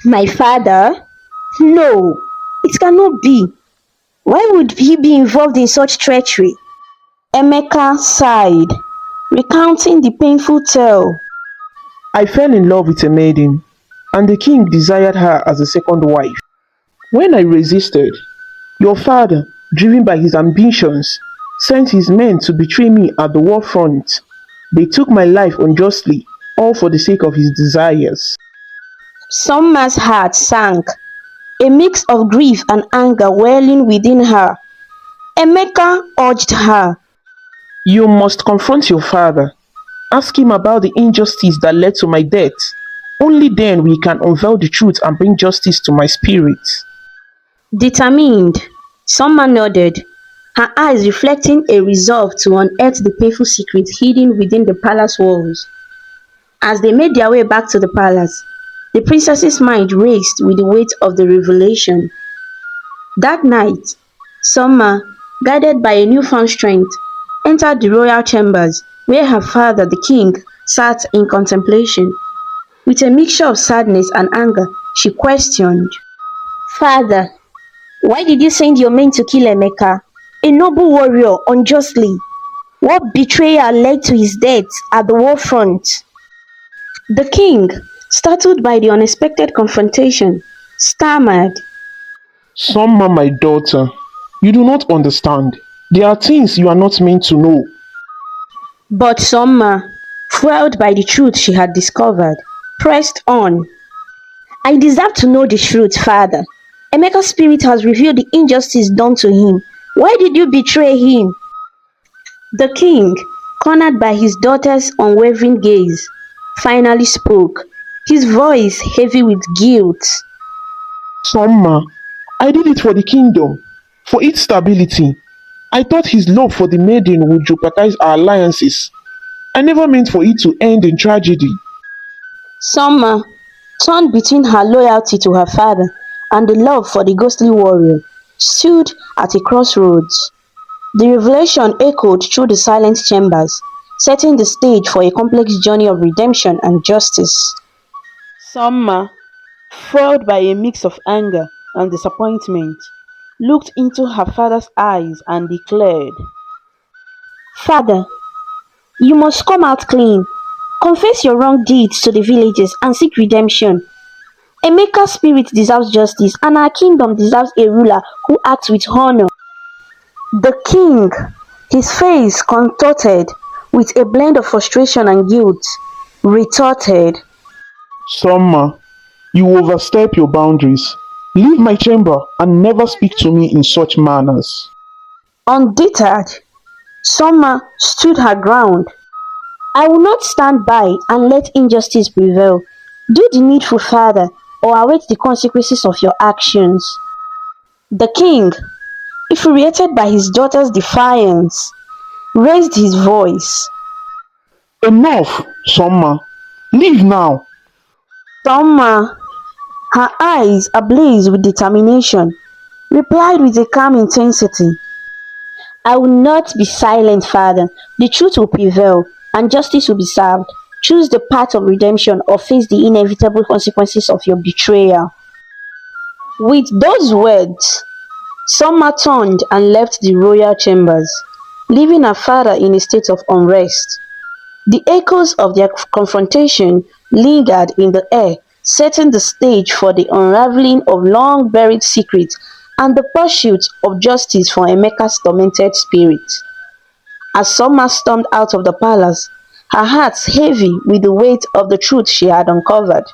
My father? No, it cannot be. Why would he be involved in such treachery? Emeka sighed, recounting the painful tale. I fell in love with a maiden, and the king desired her as a second wife. When I resisted, your father, driven by his ambitions, sent his men to betray me at the war front. They took my life unjustly, all for the sake of his desires. Somma's heart sank, a mix of grief and anger welling within her. Emeka urged her. You must confront your father. Ask him about the injustice that led to my death. Only then we can unveil the truth and bring justice to my spirit. Determined, Somma nodded, her eyes reflecting a resolve to unearth the painful secret hidden within the palace walls. As they made their way back to the palace, the princess's mind raced with the weight of the revelation. That night, Somma, guided by a newfound strength, entered the royal chambers where her father, the king, sat in contemplation. With a mixture of sadness and anger, she questioned, Father, why did you send your men to kill Emeka, a noble warrior, unjustly? What betrayal led to his death at the war front? The king, startled by the unexpected confrontation, stammered. Somma, my daughter, you do not understand. There are things you are not meant to know. But Somma, fueled by the truth she had discovered, pressed on. I deserve to know the truth, father. Emeka's spirit has revealed the injustice done to him. Why did you betray him? The king, cornered by his daughter's unwavering gaze, finally spoke, his voice heavy with guilt. Somma, I did it for the kingdom, for its stability. I thought his love for the maiden would jeopardize our alliances. I never meant for it to end in tragedy. Somma, torn between her loyalty to her father and the love for the ghostly warrior, stood at a crossroads. The revelation echoed through the silent chambers, setting the stage for a complex journey of redemption and justice. Somma, fueled by a mix of anger and disappointment, looked into her father's eyes and declared, Father, you must come out clean. Confess your wrong deeds to the villagers and seek redemption. Emeka's spirit deserves justice, and our kingdom deserves a ruler who acts with honor. The king, his face contorted with a blend of frustration and guilt, retorted, Somma, you overstep your boundaries. Leave my chamber and never speak to me in such manners. Undeterred, Somma stood her ground. I will not stand by and let injustice prevail. Do the needful, father, or await the consequences of your actions. The king, infuriated by his daughter's defiance, raised his voice. Enough, Somma. Leave now. Somma, her eyes ablaze with determination, replied with a calm intensity. I will not be silent, father. The truth will prevail, and justice will be served. Choose the path of redemption or face the inevitable consequences of your betrayal. With those words, Somma turned and left the royal chambers, leaving her father in a state of unrest. The echoes of their confrontation lingered in the air, setting the stage for the unraveling of long-buried secrets and the pursuit of justice for Emeka's tormented spirit. As Somma stormed out of the palace, her heart heavy with the weight of the truth she had uncovered,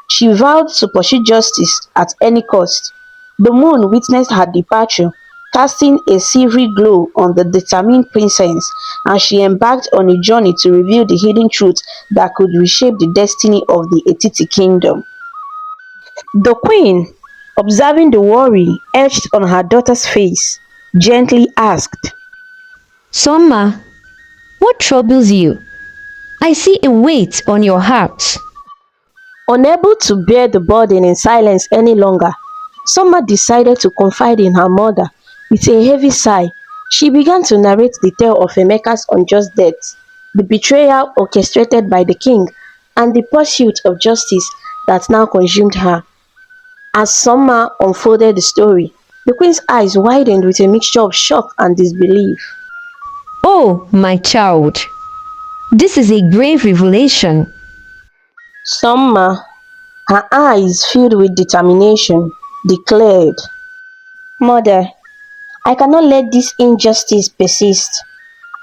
she vowed to pursue justice at any cost. The moon witnessed her departure, casting a silvery glow on the determined princess as she embarked on a journey to reveal the hidden truth that could reshape the destiny of the Etiti kingdom. The queen, observing the worry etched on her daughter's face, gently asked, Somma, what troubles you? I see a weight on your heart. Unable to bear the burden in silence any longer, Somma decided to confide in her mother. With a heavy sigh, she began to narrate the tale of Emeka's unjust death, the betrayal orchestrated by the king, and the pursuit of justice that now consumed her. As Somma unfolded the story, the queen's eyes widened with a mixture of shock and disbelief. Oh, my child, this is a grave revelation. Somma, her eyes filled with determination, declared, "Mother, I cannot let this injustice persist.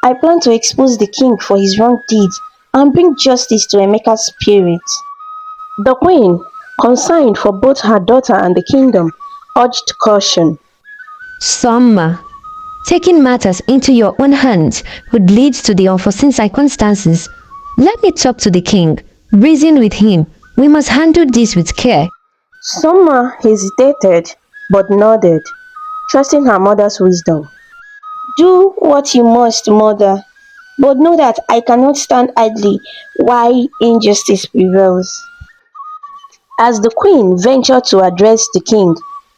I plan to expose the king for his wrong deeds and bring justice to Emeka's spirit." The queen, concerned for both her daughter and the kingdom, urged caution. Somma, taking matters into your own hands would lead to the unforeseen circumstances. Let me talk to the king. Reason with him. We must handle this with care. Somma hesitated but nodded, trusting her mother's wisdom. "Do what you must, mother, but know that I cannot stand idly while injustice prevails." As the queen ventured to address the king,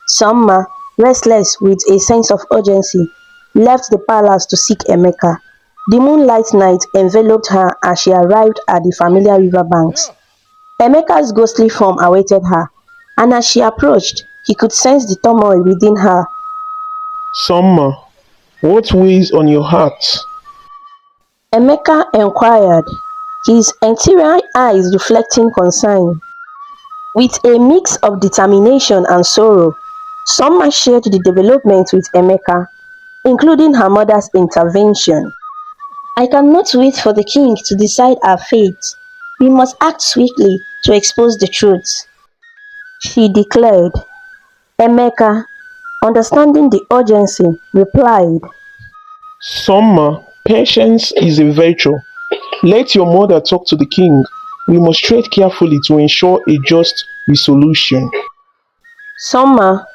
Somma, restless with a sense of urgency, left the palace to seek Emeka. The moonlight night enveloped her as she arrived at the familiar river banks. Emeka's ghostly form awaited her, and as she approached, he could sense the turmoil within her. Somma, what weighs on your heart? Emeka enquired, his interior eyes reflecting concern. With a mix of determination and sorrow, Somma shared the development with Emeka, including her mother's intervention. "I cannot wait for the king to decide our fate. We must act swiftly to expose the truth," she declared. Emeka, understanding the urgency, replied, Somma, patience is a virtue. Let your mother talk to the king. We must tread carefully to ensure a just resolution. Somma,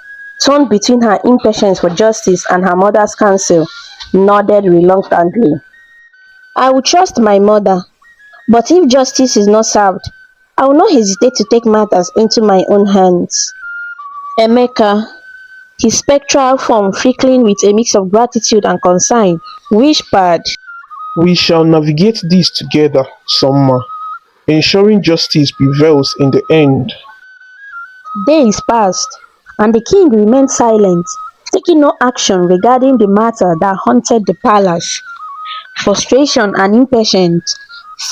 torn between her impatience for justice and her mother's counsel, nodded reluctantly. "I will trust my mother, but if justice is not served, I will not hesitate to take matters into my own hands." Emeka, his spectral form flickering with a mix of gratitude and concern, whispered, We shall navigate this together, Somma, ensuring justice prevails in the end. Days passed, and the king remained silent, taking no action regarding the matter that haunted the palace. Frustration and impatience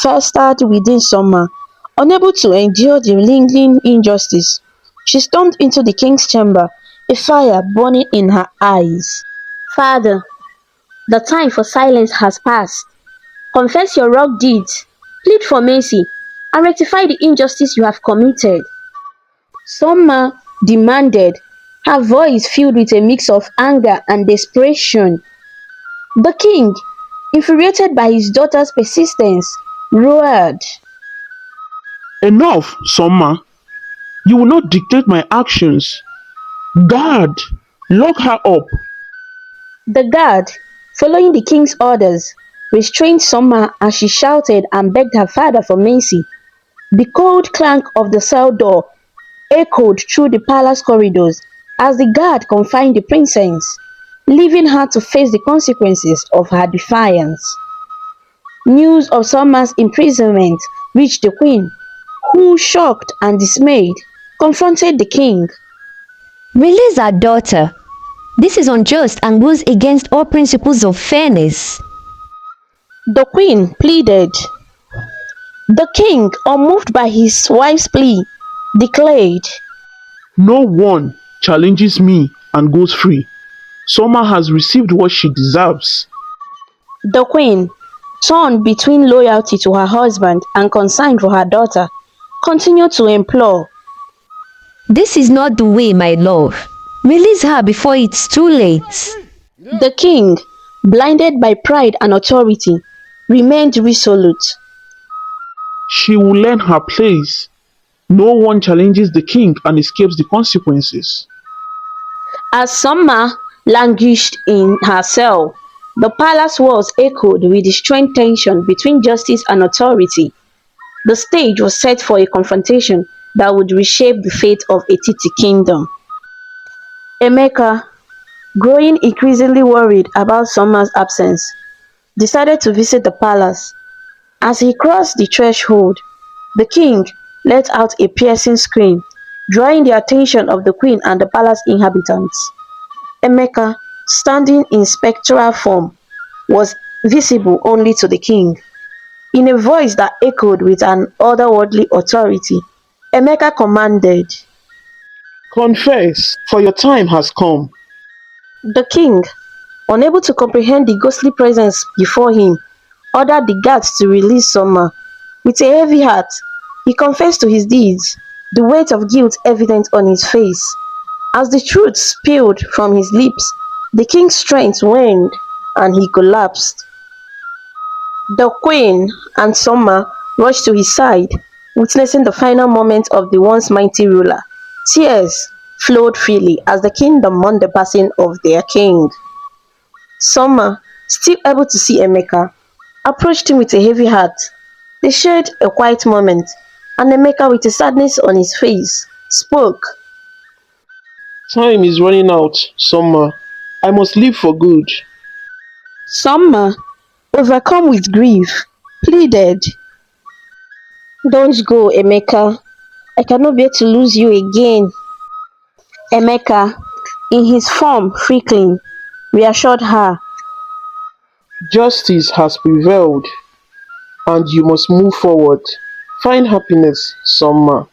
festered within Somma. Unable to endure the lingering injustice, she stormed into the king's chamber, a fire burning in her eyes. "Father, the time for silence has passed. Confess your wrong deeds, plead for mercy, and rectify the injustice you have committed," Somma demanded, her voice filled with a mix of anger and desperation. The king, infuriated by his daughter's persistence, roared. Enough, Somma. You will not dictate my actions. Guard! Lock her up! The guard, following the king's orders, restrained Somma as she shouted and begged her father for mercy. The cold clank of the cell door echoed through the palace corridors as the guard confined the princess, leaving her to face the consequences of her defiance. News of Somma's imprisonment reached the queen, who, shocked and dismayed, confronted the king. Release our daughter. This is unjust and goes against all principles of fairness. The queen pleaded. The king, unmoved by his wife's plea, declared, No one challenges me and goes free. Somma has received what she deserves. The queen, torn between loyalty to her husband and concern for her daughter, continued to implore. This is not the way, my love. Release her before it's too late. The king, blinded by pride and authority, remained resolute. She will learn her place. No one challenges the king and escapes the consequences. As Somma languished in her cell, the palace walls echoed with the strained tension between justice and authority. The stage was set for a confrontation that would reshape the fate of Etiti Kingdom. Emeka, growing increasingly worried about Somma's absence, decided to visit the palace. As he crossed the threshold, the king let out a piercing scream, drawing the attention of the queen and the palace inhabitants. Emeka, standing in spectral form, was visible only to the king. In a voice that echoed with an otherworldly authority, Emeka commanded. Confess, for your time has come. The king, unable to comprehend the ghostly presence before him, ordered the guards to release Somma. With a heavy heart, he confessed to his deeds, the weight of guilt evident on his face. As the truth spilled from his lips, the king's strength waned and he collapsed. The queen and Somma rushed to his side, witnessing the final moments of the once mighty ruler. Tears flowed freely as the kingdom mourned the passing of their king. Somma, still able to see Emeka, approached him with a heavy heart. They shared a quiet moment, and Emeka, with a sadness on his face, spoke. Time is running out, Somma. I must leave for good. Somma, overcome with grief, pleaded. Don't go, Emeka. I cannot bear to lose you again. Emeka, in his form freakling, reassured her. Justice has prevailed, and you must move forward. Find happiness, Somma.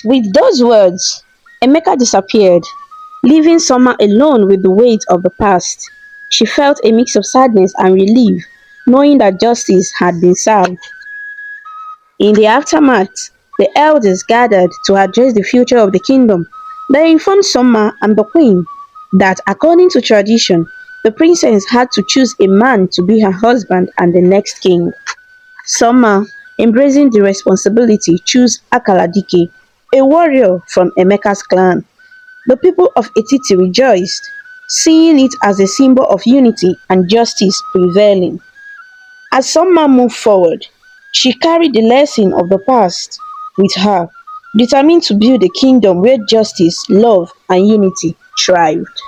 With those words, Emeka disappeared, leaving Somma alone with the weight of the past. She felt a mix of sadness and relief, knowing that justice had been served. In the aftermath, the elders gathered to address the future of the kingdom. They informed Somma and the queen that, according to tradition, the princess had to choose a man to be her husband and the next king. Somma, embracing the responsibility, chose Akaladike, a warrior from Emeka's clan. The people of Etiti rejoiced, seeing it as a symbol of unity and justice prevailing. As Somma moved forward, she carried the lesson of the past with her, determined to build a kingdom where justice, love, and unity thrived.